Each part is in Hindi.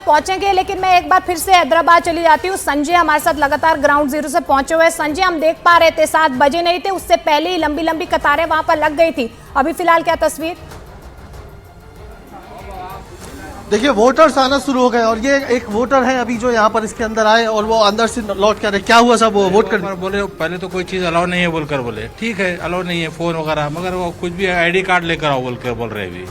पहुंचेंगे, लेकिन मैं एक बार फिर से हैदराबाद चली जाती हूँ। संजय हमारे साथ लगातार ग्राउंड जीरो से पहुंचे हुए हैं। संजय, हम देख पा रहे थे 7 बजे नहीं थे, उससे पहले ही लंबी लंबी कतारें वहां पर लग गई थी। अभी फिलहाल क्या तस्वीर? देखिए, वोटर्स आना शुरू हो गए और ये एक वोटर है अभी जो यहाँ पर इसके अंदर आए और वो अंदर से लौट कर क्या हुआ सब वो वोट कर बोले पहले तो कोई चीज अलाउ नहीं है बोलकर बोले ठीक है अलाउ नहीं है फोन वगैरह, मगर वो कुछ भी आईडी कार्ड लेकर आओ बोलकर बोल रहे अभी,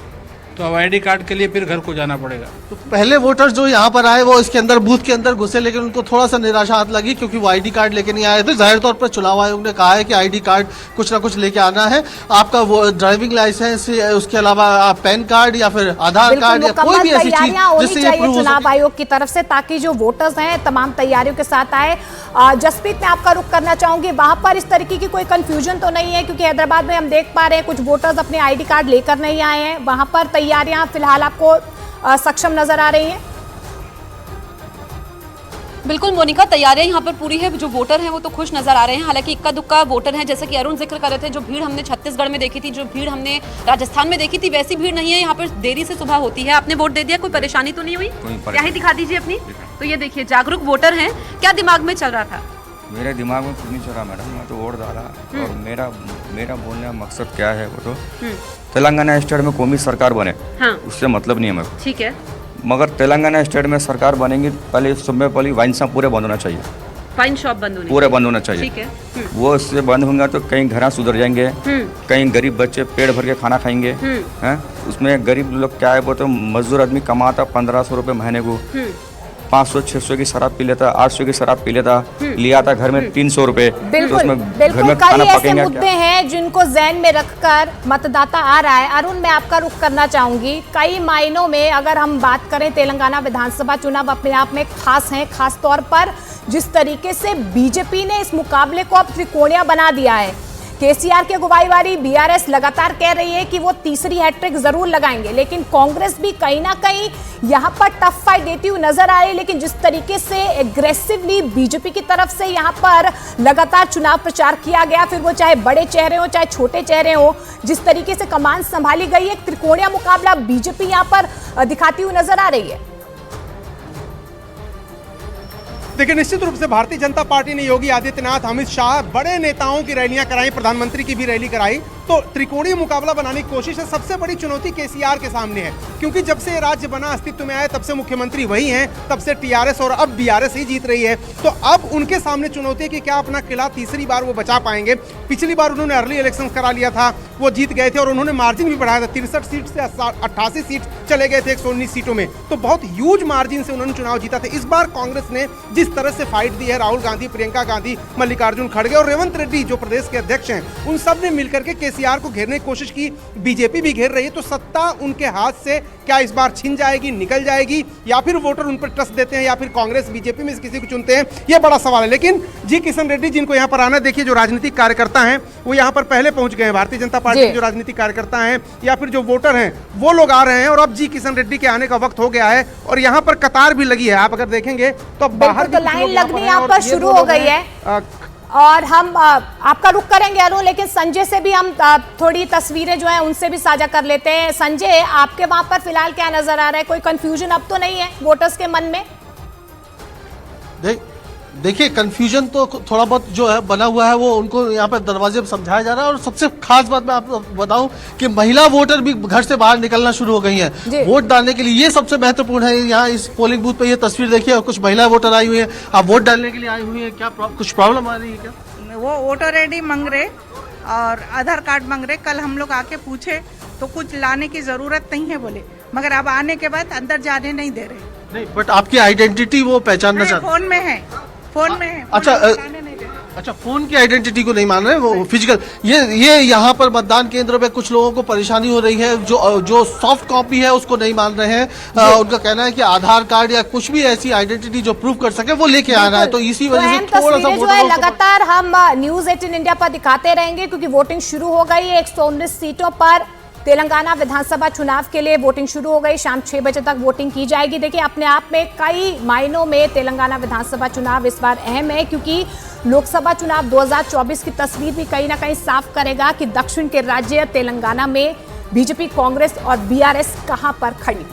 तो अब आईडी कार्ड के लिए फिर घर को जाना पड़ेगा। तो पहले वोटर्स जो यहाँ पर आए वो इसके अंदर बूथ के अंदर घुसे, लेकिन उनको थोड़ा सा निराशा हाथ लगी क्योंकि वो आईडी कार्ड लेके नहीं आए थे। जाहिर तौर पर चुनाव आयोग ने कहा है कि आईडी कार्ड कुछ ना कुछ लेके आना है, आपका वो ड्राइविंग लाइसेंस, उसके अलावा पैन कार्ड या फिर आधार कार्ड या कोई भी ऐसी चीज जिससे ये प्रूव चुनाव आयोग की तरफ से, ताकि जो वोटर्स हैं तमाम तैयारियों के साथ आए। जसप्रीत, मैं आपका रुख करना चाहूंगी, वहां पर इस तरीके की कोई कंफ्यूजन तो नहीं है? क्योंकि हैदराबाद में हम देख पा रहे हैं कुछ वोटर्स अपने आईडी कार्ड लेकर नहीं आए हैं। वहां पर तैयारियां फिलहाल आपको सक्षम नजर आ रही हैं? बिल्कुल मोनिका, तैयारियां यहाँ पर पूरी है। जो वोटर हैं वो तो खुश नजर आ रहे हैं। हालांकि इक्का दुक्का वोटर हैं, जैसे कि अरुण जिक्र कर रहे थे, जो भीड़ हमने छत्तीसगढ़ में देखी थी, जो भीड़ हमने राजस्थान में देखी थी, वैसी भीड़ नहीं है। यहाँ पर देरी से सुबह होती है। आपने वोट दे दिया, कोई परेशानी तो नहीं हुई? क्या ही दिखा दीजिए अपनी। तो ये देखिए, जागरूक वोटर हैं। क्या दिमाग में चल रहा था? मेरे दिमाग में कुछ नहीं चल रहा मैडम, मैं तो वोट डाला और मेरा बोलने का मकसद क्या है वो तो तेलंगाना स्टेट में कौमी सरकार बने, हाँ। उससे मतलब नहीं है मेरे को। ठीक है, मगर तेलंगाना स्टेट में सरकार बनेंगी पहले सुबह पहले वाइन शॉप पूरे बंद होना चाहिए, वाइन शॉप बंद होने पूरे बंद होना चाहिए। ठीक है, वो इससे बंद होंगे तो कहीं घर सुधर जाएंगे, कहीं गरीब बच्चे पेट भर के खाना खाएंगे हैं। उसमें गरीब लोग क्या है वो तो मजदूर आदमी कमाता 1500 रुपये महीने को, 500-600 की शराब पी लेता, 800 की शराब पी लेता, लिया था घर में 300 रुपये। बिल्कुल, बिल्कुल कई ऐसे मुद्दे हैं जिनको ज़हन में रखकर मतदाता आ रहा है। अरुण, मैं आपका रुख करना चाहूंगी। कई मायनों में अगर हम बात करें, तेलंगाना विधानसभा चुनाव अपने आप में खास हैं, खास तौर पर जिस तरीके से बीजेपी ने इस मुकाबले को अब त्रिकोणीय बना दिया है। केसीआर की अगुवाई वाली बीआरएस लगातार कह रही है कि वो तीसरी हैट्रिक जरूर लगाएंगे, लेकिन कांग्रेस भी कहीं ना कहीं यहां पर टफ फाइट देती हुई नजर आ रही है। लेकिन जिस तरीके से एग्रेसिवली बीजेपी की तरफ से यहां पर लगातार चुनाव प्रचार किया गया, फिर वो चाहे बड़े चेहरे हो चाहे छोटे चेहरे हो, जिस तरीके से कमान संभाली गई है, एक त्रिकोणीय मुकाबला बीजेपी यहां पर दिखाती हुई नजर आ रही है। देखिए, निश्चित रूप से भारतीय जनता पार्टी ने योगी आदित्यनाथ, अमित शाह, बड़े नेताओं की रैलियां कराई, प्रधानमंत्री की भी रैली कराई, तो त्रिकोणीय मुकाबला बनाने की कोशिश है। सबसे बड़ी चुनौती केसीआर के सामने है, क्योंकि जब से राज्य बना, अस्तित्व में आया, तब से मुख्यमंत्री वही हैं, तब से टीआरएस और अब बीआरएस ही जीत रही है। तो अब उनके सामने चुनौती है कि क्या अपना किला तीसरी बार वो बचा पाएंगे। पिछली बार उन्होंने अर्ली इलेक्शन करा लिया था, वो जीत गए थे और उन्होंने मार्जिन भी बढ़ाया था, 63 सीट से 88 सीट चले गए थे 119 सीटों में, तो बहुत ह्यूज मार्जिन से उन्होंने चुनाव जीता था। इस बार कांग्रेस ने जिस तरह से फाइट दी है, राहुल गांधी, प्रियंका गांधी, मल्लिकार्जुन खड़गे और रेवंत रेड्डी जो प्रदेश के अध्यक्ष हैं, उन सब ने मिलकर के केसीआर को घेरने की कोशिश की। बीजेपी भी घेर रही है, तो सत्ता उनके हाथ से क्या इस बार छिन जाएगी, निकल जाएगी, या फिर वोटर उन पर ट्रस्ट देते हैं, या फिर कांग्रेस बीजेपी में से किसी को चुनते हैं, ये बड़ा सवाल है। लेकिन जी किशन रेड्डी जिनको यहाँ पर आना, देखिए जो राजनीतिक कार्यकर्ता हैं वो यहाँ पर पहले पहुंच गए हैं, भारतीय जनता पार्टी के जो राजनीतिक कार्यकर्ता हैं या फिर जो वोटर हैं वो लोग आ रहे हैं, और अब जी किशन रेड्डी के आने का वक्त हो गया है और यहाँ पर कतार भी लगी है। आप अगर देखेंगे तो बाहर लाइन लगनी यहाँ पर शुरू हो गई है और हम आपका रुख करेंगे अरुण, लेकिन संजय से भी हम थोड़ी तस्वीरें जो हैं उनसे भी साझा कर लेते हैं। संजय, आपके वहां पर फिलहाल क्या नजर आ रहा है? कोई कंफ्यूजन अब तो नहीं है वोटर्स के मन में? देखिए, कंफ्यूजन तो थोड़ा बहुत जो है बना हुआ है, वो उनको यहाँ पे दरवाजे पर समझाया जा रहा है। और सबसे खास बात मैं आपको बताऊं कि महिला वोटर भी घर से बाहर निकलना शुरू हो गई हैं वोट डालने के लिए। ये सबसे महत्वपूर्ण है। यहाँ इस पोलिंग बूथ पे ये तस्वीर देखिए, और कुछ महिला वोटर आई हुई है, आप वोट डालने के लिए आई हुई है। क्या कुछ प्रॉब्लम आ रही है क्या? वो वोटर आईडी मांग रहे और आधार कार्ड मांग रहे। कल हम लोग आके पूछे तो कुछ लाने की जरूरत नहीं है बोले, मगर अब आने के बाद अंदर जाने नहीं दे रहे। नहीं, बट आपकी आइडेंटिटी वो पहचानना चाहते, फोन में है, फोन में है। अच्छा, फोन की आइडेंटिटी को नहीं मान रहे, वो फिजिकल। ये यहाँ पर मतदान केंद्रों पे कुछ लोगों को परेशानी हो रही है, जो सॉफ्ट कॉपी है उसको नहीं मान रहे हैं। उनका कहना है कि आधार कार्ड या कुछ भी ऐसी आइडेंटिटी जो प्रूव कर सके वो लेके आना है, तो इसी वजह से थोड़ा सा जो है लगातार हम न्यूज 18 इंडिया पर दिखाते रहेंगे, क्योंकि वोटिंग शुरू हो गई है। 119 सीटों पर तेलंगाना विधानसभा चुनाव के लिए वोटिंग शुरू हो गई। शाम 6 बजे तक वोटिंग की जाएगी। देखिए, अपने आप में कई मायनों में तेलंगाना विधानसभा चुनाव इस बार अहम है, क्योंकि लोकसभा चुनाव 2024 की तस्वीर भी कहीं ना कहीं साफ करेगा कि दक्षिण के राज्य तेलंगाना में बीजेपी, कांग्रेस और बीआरएस कहां पर खड़ी।